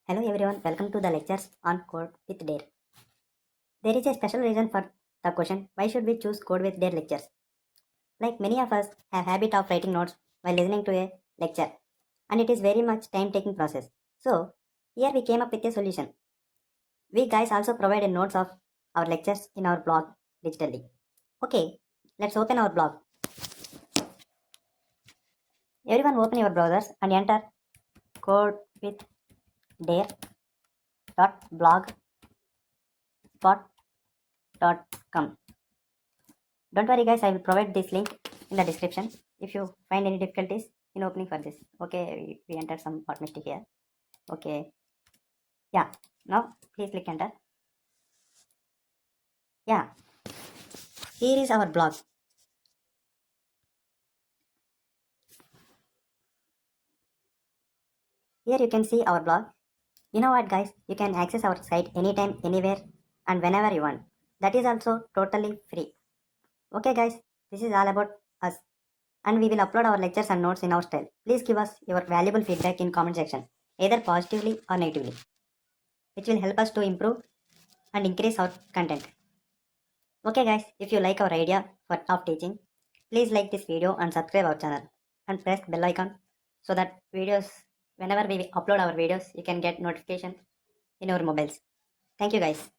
Hello everyone, welcome to the lectures on Code with Dare. There is a special reason for the question, why should we choose Code with Dare lectures? Like many of us have habit of writing notes while listening to a lecture, and it is very much time taking process. So here we came up with a solution. We guys also provide a notes of our lectures in our blog digitally. Okay, let's open our blog. Everyone open your browsers and enter codewithdare.blogspot.com. Don't worry guys, I will provide this link in the description if you find any difficulties in opening for this. Okay, we entered some hot mistake here. Okay, yeah, now please click enter. Yeah, here is our blog. Here you can see our blog. You know what guys, you can access our site anytime, anywhere and whenever you want. That is also totally free. Okay guys, this is all about us and we will upload our lectures and notes in our style. Please give us your valuable feedback in comment section, either positively or negatively, which will help us to improve and increase our content. Okay guys, if you like our idea of teaching, please like this video and subscribe our channel and press bell icon so that videos, whenever we upload our videos, you can get notification in your mobiles. Thank you guys.